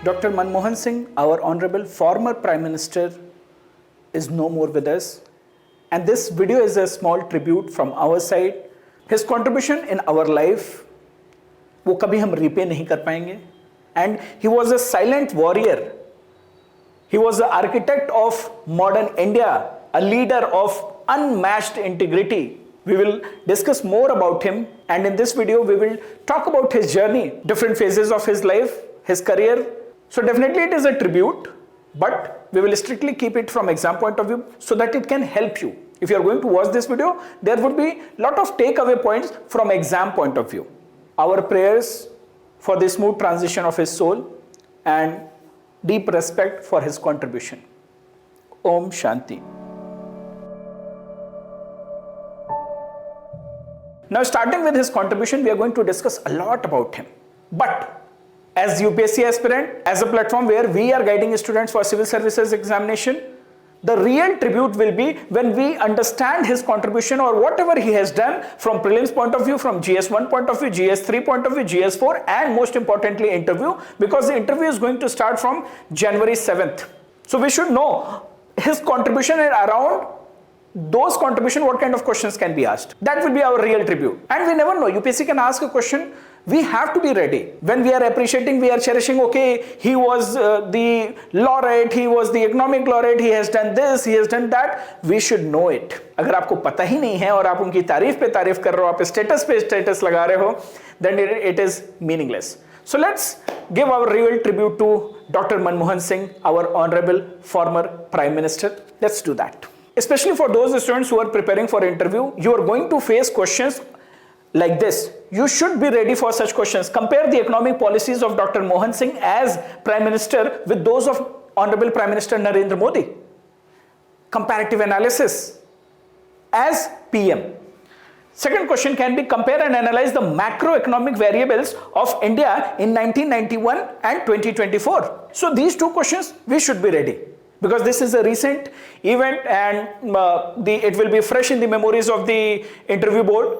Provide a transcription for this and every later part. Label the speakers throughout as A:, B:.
A: Dr. Manmohan Singh, our honorable former Prime Minister, is no more with us. And this video is a small tribute from our side. His contribution in our life, वो कभी हम repay नहीं कर पाएंगे. And he was a silent warrior. He was the architect of modern India, a leader of unmatched integrity. We will discuss more about him, and in this video we will talk about his journey, different phases of his life, his career. So definitely it is a tribute, but we will strictly keep it from exam point of view so that it can help you. If you are going to watch this video, there would be a lot of takeaway points from exam point of view. Our prayers for the smooth transition of his soul and deep respect for his contribution. Om Shanti. Now, starting with his contribution, we are going to discuss a lot about him. But as UPSC aspirant, as a platform where we are guiding students for civil services examination, the real tribute will be when we understand his contribution or whatever he has done from prelims point of view, from GS1 point of view, GS3 point of view, GS4, and most importantly interview, because the interview is going to start from January 7th. So we should know his contribution and around those contribution, what kind of questions can be asked. That will be our real tribute. And we never know, UPSC can ask a question, we have to be ready. When we are appreciating, we are cherishing, okay, he was the laureate, he was the economic laureate, he has done this, he has done that. We should know it. अगर आपको पता ही नहीं है और आप उनकी तारीफ पे तारीफ कर रहे हो, आप स्टेटस पे स्टेटस लगा रहे हो, then it is meaningless. So let's give our real tribute to Dr. Manmohan Singh, our honorable former Prime Minister. Let's do that. Especially for those students who are preparing for interview, you are going to face questions like this. You should be ready for such questions. Compare the economic policies of Dr. Manmohan Singh as Prime Minister with those of Honorable Prime Minister Narendra Modi. Comparative analysis as PM. Second question can be compare and analyze the macroeconomic variables of India in 1991 and 2024. So these two questions we should be ready. Because this is a recent event and it will be fresh in the memories of the interview board.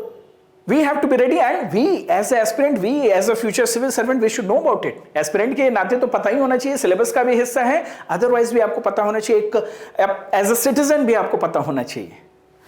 A: We have to be ready, and we as an aspirant, we as a future civil servant, we should know about it. Aspirant के नाते तो पता ही होना चाहिए, syllabus का भी हिस्सा है, otherwise भी आपको पता होना चाहिए, as a citizen भी आपको पता होना चाहिए.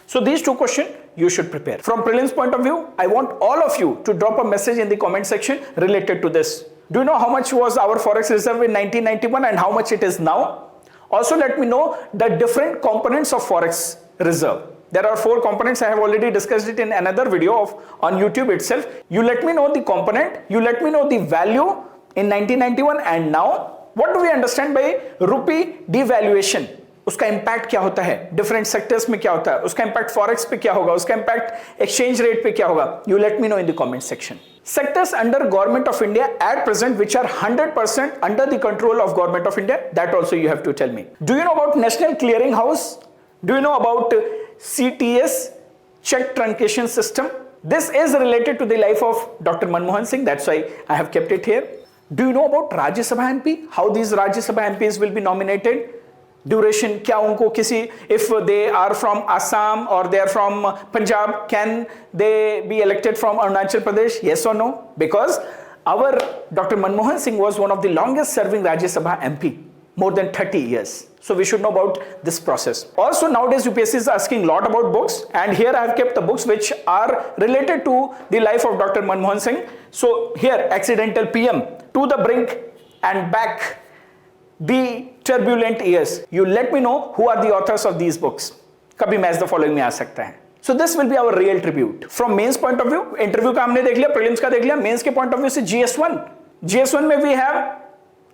A: So these two questions you should prepare. From prelims point of view, I want all of you to drop a message in the comment section related to this. Do you know how much was our forex reserve in 1991 and how much it is now? Also, let me know the different components of forex reserve. There are 4 components. I have already discussed it in another video on YouTube itself. You let me know the component. You let me know the value in 1991 and now. What do we understand by rupee devaluation? उसका impact क्या होता है? Different sectors में क्या होता है? उसका impact forex पे क्या होगा? उसका impact exchange rate पे क्या होगा? You let me know in the comment section. Sectors under Government of India at present which are 100% under the control of Government of India, that also you have to tell me. Do you know about National Clearing House? Do you know about CTS, check truncation system? This is related to the life of Dr. Manmohan Singh, that's why I have kept it here. Do you know about Rajya Sabha MP? How these Rajya Sabha MPs will be nominated? Duration, क्या उनको किसी, if they are from Assam or they are from Punjab, can they be elected from Arunachal Pradesh? Yes or no? Because our Dr. Manmohan Singh was one of the longest serving Rajya Sabha MP, more than 30 years. So we should know about this process. Also nowadays UPSC is asking a lot about books, and here I have kept the books which are related to the life of Dr. Manmohan Singh. So here, Accidental PM, To the Brink and Back, The Turbulent Years. You let me know who are the authors of these books. कभी match the following में आ सकता है. So this will be our real tribute. From mains point of view, interview का हमने देख लिया, prelims का देख लिया, mains के point of view से GS1. GS1 में we have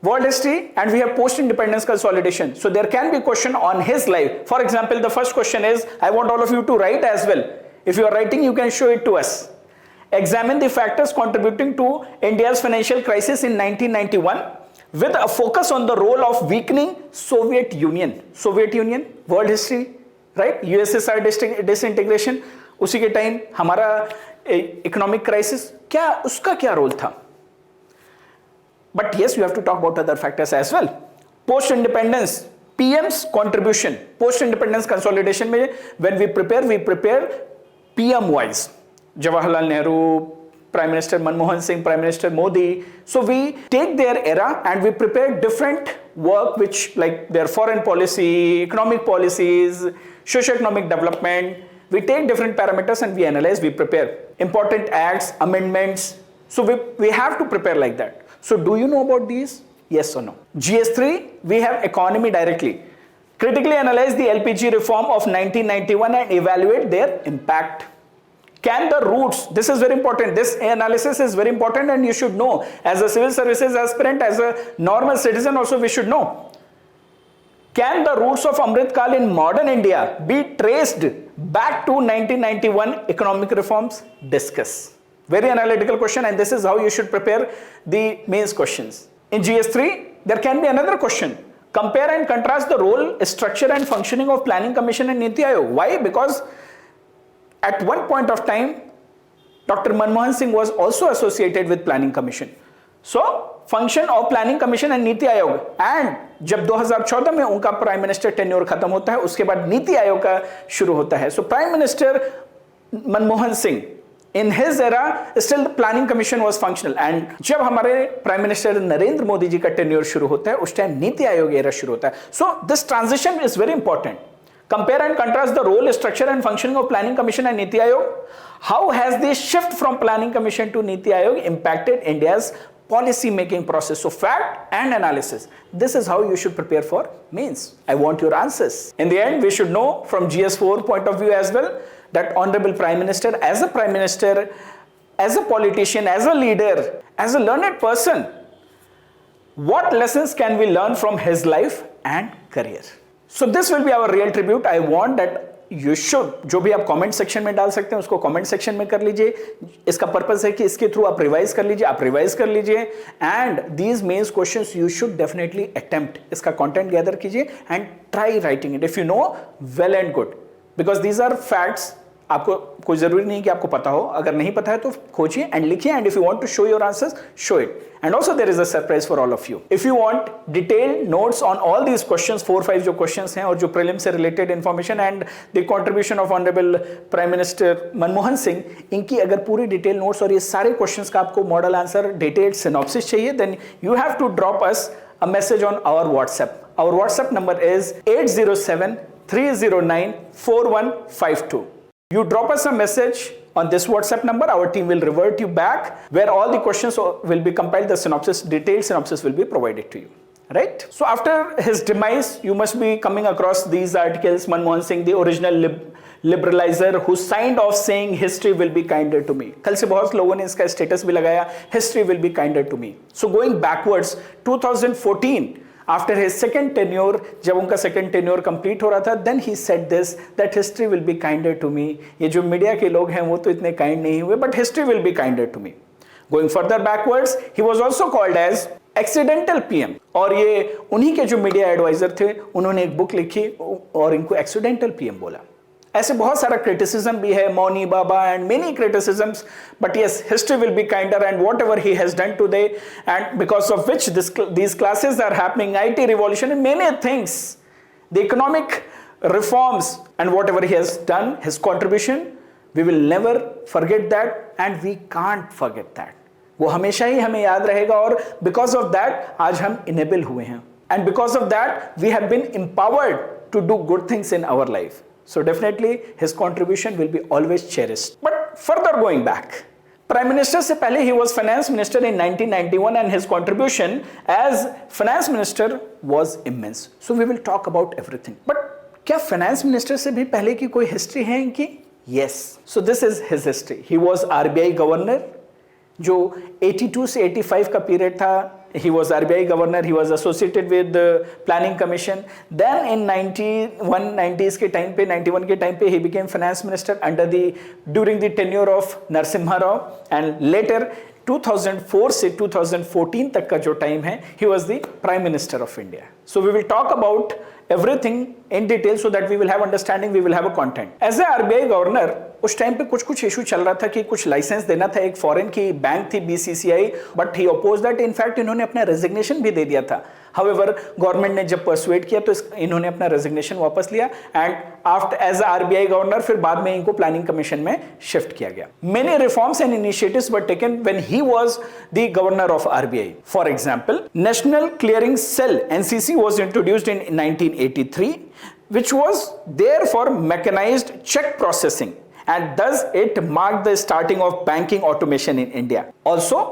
A: world history and we have post-independence consolidation. So there can be question on his life. For example, the first question is, I want all of you to write as well. If you are writing, you can show it to us. Examine the factors contributing to India's financial crisis in 1991. With a focus on the role of weakening Soviet Union. Soviet Union, world history, right? USSR disintegration, उसी के time हमारा economic crisis, क्या उसका क्या role था? But yes, you have to talk about other factors as well. Post-independence, PM's contribution. Post-independence consolidation में when we prepare PM wise. Jawaharlal Nehru, Prime Minister Manmohan Singh, Prime Minister Modi. So we take their era and we prepare different work which like their foreign policy, economic policies, socio-economic development. We take different parameters and we analyze, we prepare important acts, amendments. So we have to prepare like that. So do you know about these? Yes or no? GS3, we have economy directly. Critically analyze the LPG reform of 1991 and evaluate their impact. Can the roots, this is very important, this analysis is very important and you should know. As a civil services aspirant, as a normal citizen also we should know. Can the roots of Amrit Kal in modern India be traced back to 1991 economic reforms? Discuss. Very analytical question and this is how you should prepare the mains questions. In GS3, there can be another question. Compare and contrast the role, structure and functioning of Planning Commission and Niti Aayog. Why? Because at one point of time, Dr. Manmohan Singh was also associated with Planning Commission. So, function of Planning Commission and Niti Aayog. And जब 2014 में उनका prime minister tenure खत्म होता है, उसके बाद नीति आयोग का शुरू होता है. So, prime minister Manmohan Singh, in his era, still the Planning Commission was functional. And जब हमारे प्राइम मिनिस्टर नरेंद्र मोदी जी का टेन्योर शुरू होता है, उस टाइम नीति आयोग एरा शुरू होता है. So, this transition is very important. Compare and contrast the role, structure and functioning of Planning Commission and Niti Aayog. How has this shift from Planning Commission to Niti Aayog impacted India's policy making process? So fact and analysis. This is how you should prepare for mains. I want your answers. In the end, we should know from GS4 point of view as well that Honorable Prime Minister, as a politician, as a leader, as a learned person, what lessons can we learn from his life and career? So this will be our real tribute. I want that you should, जो भी आप comment section में डाल सकते हैं उसको comment section में कर लीजिए. इसका purpose है कि इसके through आप revise कर लीजिए, आप revise कर लीजिए. And these mains questions you should definitely attempt. इसका content gather कीजिए and try writing it. If you know, well and good. Because these are facts. आपको कोई जरूरी नहीं कि आपको पता हो. अगर नहीं पता है तो खोजिए and लिखिए. And if you want to show your answers, show it. And also there is a surprise for all of you. If you want detailed notes on all these questions, 4-5 जो questions हैं और जो prelim से related information and the contribution of Honorable Prime Minister Manmohan Singh, इनकी अगर पूरी detailed notes और ये सारे questions का आपको model answer, detailed synopsis चाहिए, then you have to drop us a message on our WhatsApp. Our WhatsApp number is 807-309-4152. You drop us a message on this WhatsApp number, our team will revert you back where all the questions will be compiled, the synopsis, detailed synopsis will be provided to you. Right? So after his demise, you must be coming across these articles, Manmohan Singh, the original liberalizer who signed off saying history will be kinder to me. कल से बहुत लोगों ने इसका status भी लगाया, history will be kinder to me. So going backwards, 2014, after his second tenure, जब उनका second tenure complete हो रहा था, then he said this, that history will be kinder to me. ये जो मीडिया के लोग हैं वो तो इतने kind नहीं हुए, but history will be kinder to me. Going further backwards, he was also called as accidental PM. और ये उन्हीं के जो मीडिया एडवाइजर थे, उन्होंने एक बुक लिखी और इनको accidental PM बोला. ऐसे बहुत सारा criticism भी है, Moni Baba and many criticisms, but yes, history will be kinder and whatever he has done today and because of which these classes are happening, IT revolution and many things, the economic reforms and whatever he has done, his contribution, we will never forget that and we can't forget that. वो हमेशा ही हमें याद रहेगा और because of that आज हम enable हुए हैं and because of that we have been empowered to do good things in our life. So definitely his contribution will be always cherished. But further going back, Prime Minister से पहले he was Finance Minister in 1991 and his contribution as Finance Minister was immense. So we will talk about everything. But क्या Finance Minister से भी पहले की कोई history है इनकी? Yes. So this is his history. He was RBI Governor जो 82 से 85 का period था. He was RBI governor, he was associated with the Planning Commission. Then in 90s के time पे, 91 के time पे, he became finance minister during the tenure of Narasimha Rao and later 2004 से 2014 तक का जो time है, he was the Prime Minister of India. So we will talk about everything in detail so that we will have understanding, we will have a content. As a RBI governor, उस time पे कुछ issue चल रहा था कि कुछ licence देना था एक फॉरेन की बैंक थी BCCI, but he oppose that. In fact इन्होंने अपना रेजिग्नेशन भी दे दिया था. However, गवर्नमेंट ने जब परसुएट किया तो इन्होंने अपना रेजिग्नेशन वापस लिया and after as RBI governor फिर बाद में इनको प्लानिंग कमीशन में शिफ्ट किया गया. Many reforms and initiatives were taken when he was the governor of RBI. For example, National Clearing Cell (NCC) was introduced in 1983, which was there for mechanized check processing, and thus it marked the starting of banking automation in India. Also,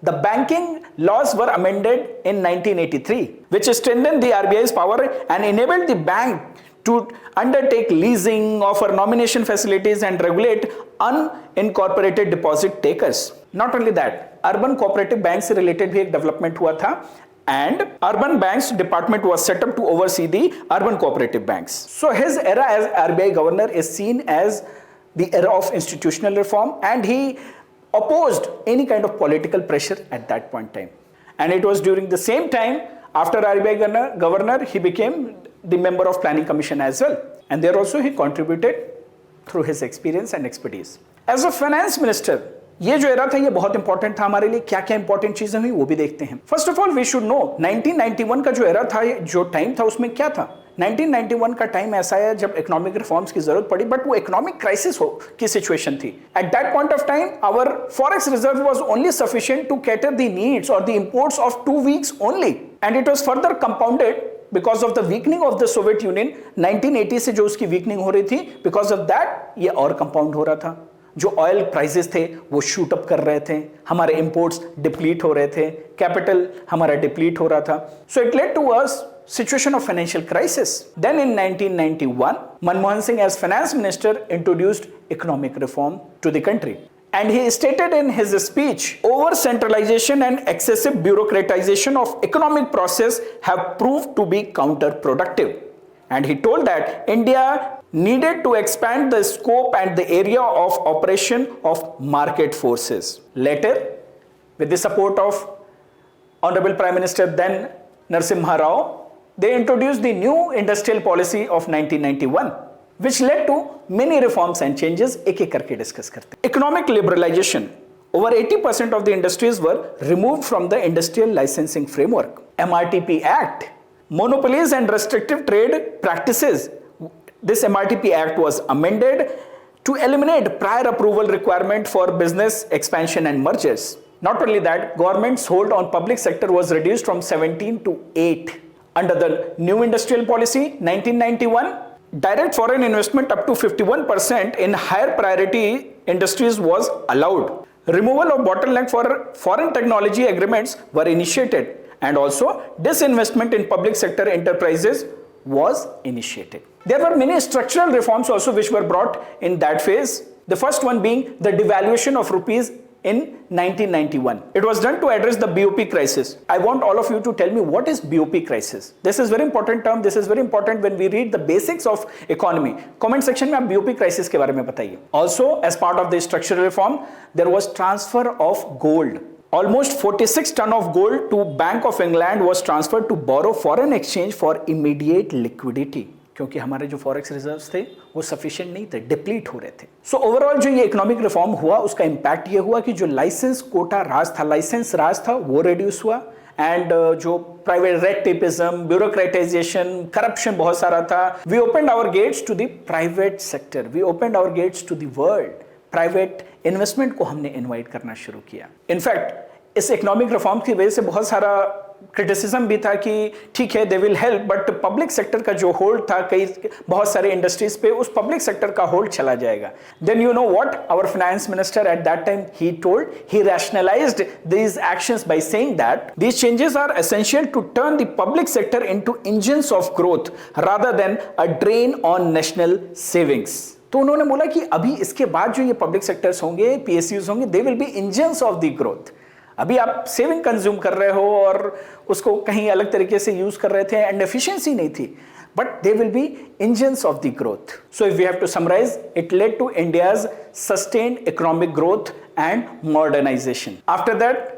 A: the banking laws were amended in 1983, which strengthened the RBI's power and enabled the bank to undertake leasing, offer nomination facilities, and regulate unincorporated deposit takers. Not only that, urban cooperative banks से related भी एक development हुआ था, and urban banks department was set up to oversee the urban cooperative banks. So his era as RBI governor is seen as the era of institutional reform, and he opposed any kind of political pressure at that point in time. And it was during the same time after RBI governor he became the member of planning commission as well, and there also he contributed through his experience and expertise. As a finance minister, ये जो era था ये बहुत important था हमारे लिए. क्या क्या इंपॉर्टेंट चीजें हुई वो भी देखते हैं. First of all we should know 1991 का जो एरा था, जो टाइम था, उसमें क्या था. 1991 का टाइम ऐसा है जब इकोनॉमिक रिफॉर्म्स की जरूरत पड़ी, बट वो इकोनॉमिक क्राइसिस की सिचुएशन थी. At that point of time our forex reserve was only sufficient to cater the needs और the imports of 2 weeks only, and it was further compounded because of the weakening of the Soviet Union. 1980 से जो उसकी weakening हो रही थी, because of that ये और compound हो रहा था. जो ऑयल प्राइसेस थे वो शूट अप कर रहे थे, हमारे इंपोर्ट्स डिप्लीट हो रहे थे, कैपिटल हमारा डिप्लीट हो रहा था. So it led to a situation of financial crisis. Then in 1991, Manmohan Singh as finance minister introduced economic reform to the country. And he stated in his speech, over centralization and excessive bureaucratization of economic process have proved to be counterproductive. And he told that India needed to expand the scope and the area of operation of market forces. Later, with the support of Honorable Prime Minister then Narasimha Rao, they introduced the new industrial policy of 1991, which led to many reforms and changes. एक एक करके discuss करते हैं. Economic liberalization. Over 80% of the industries were removed from the industrial licensing framework. MRTP Act. Monopolies and restrictive trade practices. This MRTP Act was amended to eliminate prior approval requirement for business expansion and mergers. Not only that, government's hold on public sector was reduced from 17 to 8. Under the new industrial policy 1991, direct foreign investment up to 51% in higher priority industries was allowed. Removal of bottleneck for foreign technology agreements were initiated, and also disinvestment in public sector enterprises was initiated. There were many structural reforms also which were brought in that phase. The first one being the devaluation of rupees in 1991. It was done to address the BOP crisis. I want all of you to tell me what is BOP crisis. This is very important term. This is very important when we read the basics of economy. Comment section में आप BOP crisis के बारे में बताइए. Also, as part of the structural reform, there was transfer of gold. Almost 46 ton of gold to Bank of England was transferred to borrow foreign exchange for immediate liquidity. क्योंकि हमारे जो forex reserves थे वो sufficient नहीं थे, deplete हो रहे थे. सो ओवरऑल जो ये इकोनॉमिक रिफॉर्म हुआ उसका इंपैक्ट ये हुआ कि जो लाइसेंस कोटा राज था, लाइसेंस राज था, वो रिड्यूस हुआ. एंड जो private red tapism, bureaucratisation, corruption बहुत सारा था. We opened our gates to the private sector, we opened our gates to the world. Private investment को हमने इन्वाइट करना शुरू किया. इनफैक्ट इस इकोनॉमिक रिफॉर्म की वजह से बहुत सारा क्रिटिसिज्म भी था कि ठीक है they will help, but public sector का जो होल्ड था कई बहुत सारे इंडस्ट्रीज पे, उस पब्लिक सेक्टर का होल्ड चला जाएगा. Then you know what our finance minister at that time he told, he rationalised these actions by saying that these changes are essential to turn the public sector into engines of growth rather than a drain on national savings. तो उन्होंने बोला कि अभी इसके बाद जो ये public sectors होंगे, पीएसयूज होंगे, दे will be engines of the growth. अभी आप सेविंग कंज्यूम कर रहे हो और उसको कहीं अलग तरीके से यूज कर रहे थे एंड एफिशिएंसी नहीं थी, but they will be engines of the growth. So if we have to summarise, it led to India's sustained economic growth and modernisation. After that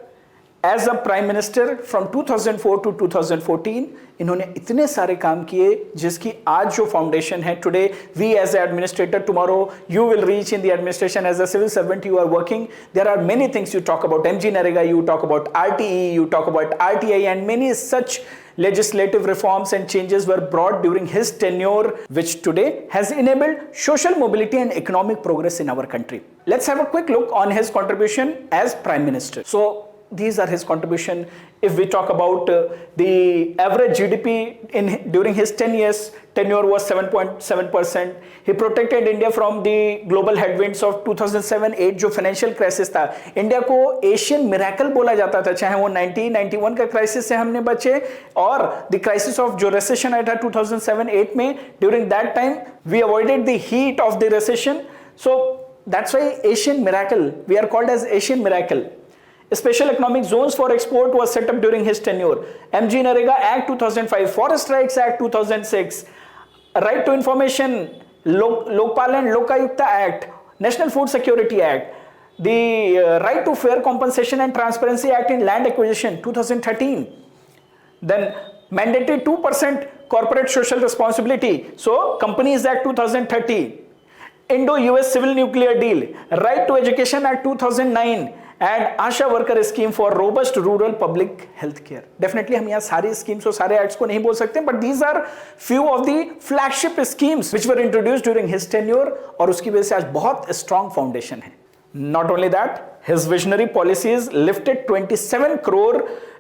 A: as a prime minister from 2004 to 2014 इन्होंने इतने सारे काम किए जिसकी आज जो foundation है, today we as administrator, tomorrow you will reach in the administration as a civil servant, you are working. There are many things. You talk about MG Narega, you talk about RTE, you talk about RTI and many such legislative reforms and changes were brought during his tenure, which today has enabled social mobility and economic progress in our country. Let's have a quick look on his contribution as Prime Minister. So these are his contribution. If we talk about the average GDP during his 10 years tenure was 7.7%. He protected India from the global headwinds of 2007-8 जो financial crisis था. India को Asian miracle बोला जाता था, चाहे वो 1991 का crisis से हमने बचे और द क्राइसिस ऑफ जो रेसेशन आया था 2007-8 में. During that time we avoided the heat of the recession. So that's why Asian miracle, we are called as Asian miracle. Special economic zones for export was set up during his tenure. MG Narega Act 2005, Forest Rights Act 2006, Right to Information, Lokpal and Lokayukta Act, National Food Security Act, the Right to Fair Compensation and Transparency Act in Land Acquisition 2013. Then mandated 2% corporate social responsibility. So Companies Act 2030, Indo-US Civil Nuclear Deal, Right to Education Act 2009, and Asha worker scheme for robust rural public health care. Definitely हम यहाँ सारी schemes और सारे acts को नहीं बोल सकते, but these are few of the flagship schemes which were introduced during his tenure, और उसकी वजह से आज बहुत स्ट्रॉन्ग फाउंडेशन है. Not only that, his visionary policies lifted 27 crore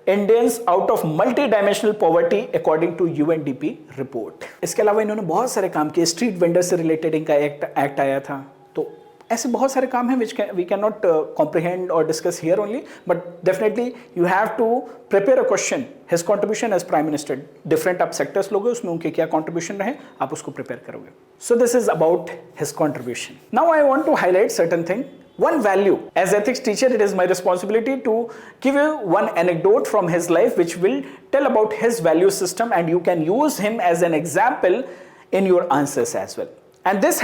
A: Indians out of multi dimensional poverty according to UNDP report. इसके अलावा इन्होंने बहुत सारे काम किए. स्ट्रीट वेंडर से रिलेटेड इनका एक्ट आया था. तो ऐसे बहुत सारे काम हैं which we can not comprehend और discuss here only, but definitely you have to prepare a question. His contribution as prime minister, different आप सेक्टर्स लोगे, उसमें उनके क्या कॉन्ट्रीब्यूशन रहे, आप उसको प्रिपेयर करोगे. So this is about his contribution. Now I want to highlight certain thing. One value. As ethics teacher, it is my responsibility to give you one anecdote from his life which will tell about his value system, and you can use him as an example in your answers as well. And this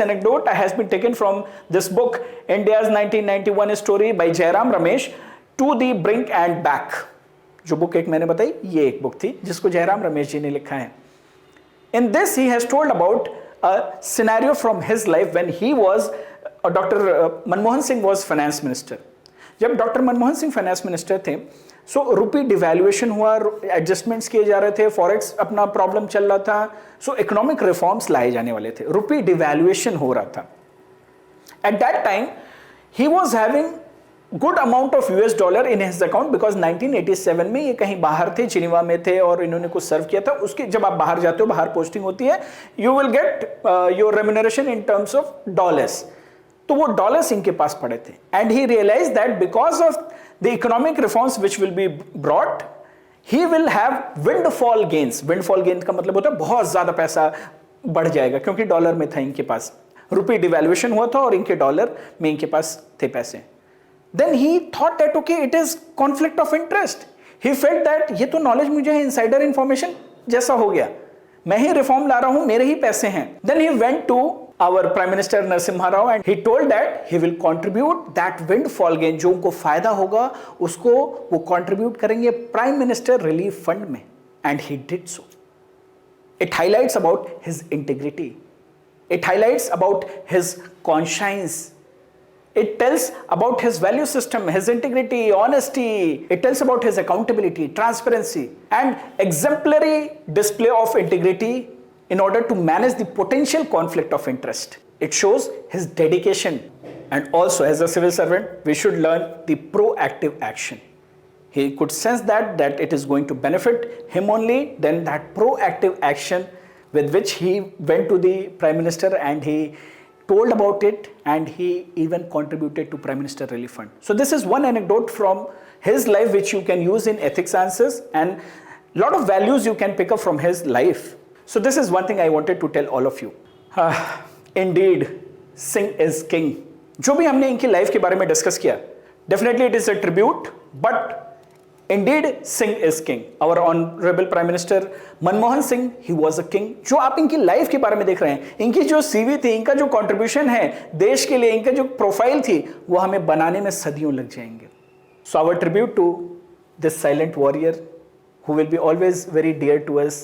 A: anecdote has been taken from this book, India's 1991 Story by Jairam Ramesh, To the Brink and Back. जो book एक मैंने बताई, ये एक book थी जिसको जयराम रमेश जी ने लिखा है. In this he has told about a scenario from his life when he was Dr. Manmohan Singh was finance minister. जब doctor Manmohan Singh finance minister थे, सो रुपी डिवैल्यूएशन हुआ, एडजस्टमेंट्स किए जा रहे थे, फॉरेक्स अपना प्रॉब्लम चल रहा था, सो इकोनॉमिक रिफॉर्म्स लाए जाने वाले थे, रुपी डिवैल्यूएशन हो रहा था. Eight that time he was having good amount of US dollar in his account, because 1987 में ये कहीं बाहर थे, जिनेवा में थे और इन्होंने कुछ सर्व किया था. उसके जब आप बाहर जाते हो, बाहर पोस्टिंग होती है, you will get your remuneration in terms of dollars. तो वो डॉलर्स इनके पास पड़े थे. And he realise that because of the economic reforms which will be brought, he will have windfall gains. Windfall gain का मतलब होता है बहुत ज्यादा पैसा बढ़ जाएगा, क्योंकि डॉलर में था इनके पास, रुपी डिवैल्यूएशन हुआ था और इनके डॉलर में इनके पास थे पैसे. Then he thought that okay, it is conflict of interest. He felt that ये तो नॉलेज मुझे इनसाइडर इंफॉर्मेशन जैसा हो गया, मैं ही रिफॉर्म ला रहा हूं, मेरे ही पैसे हैं. Then he went to our Prime Minister Narasimha Rao and he told that he will contribute that windfall gain, जो उनको फायदा होगा उसको वो contribute करेंगे Prime Minister Relief Fund में. And he did so. It highlights about his integrity. It highlights about his conscience. It tells about his value system, his integrity, honesty. It tells about his accountability, transparency, and exemplary display of integrity in order to manage the potential conflict of interest. It shows his dedication, and also as a civil servant, we should learn the proactive action. He could sense that it is going to benefit him only, then that proactive action with which he went to the Prime Minister and he told about it, and he even contributed to Prime Minister Relief Fund. So this is one anecdote from his life which you can use in ethics answers, and lot of values you can pick up from his life. So this is one thing I wanted to tell all of you. Indeed, Singh is king. जो भी हमने इनकी life के बारे में discuss किया, definitely it is a tribute, but indeed Singh is king. Our honorable Prime Minister Manmohan Singh, he was a king. जो आप इनकी लाइफ के बारे में देख रहे हैं, इनकी जो CV थी, इनका जो कंट्रीब्यूशन है देश के लिए, इनका जो प्रोफाइल थी, वो हमें बनाने में सदियों लग जाएंगे. So our tribute to this silent warrior who will be always very dear to us,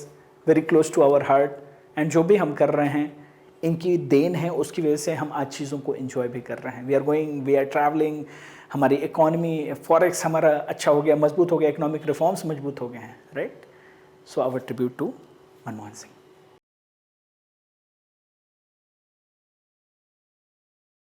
A: very close to our heart, and जो भी हम कर रहे हैं इनकी देन है, उसकी वजह से हम आज चीज़ों को एंजॉय भी कर रहे हैं. वी आर ट्रैवलिंग, हमारी इकोनॉमी, फॉरेक्स हमारा अच्छा हो गया, मजबूत हो गया, इकोनॉमिक रिफॉर्म्स मजबूत हो गए हैं, right. So our tribute to Manmohan Singh.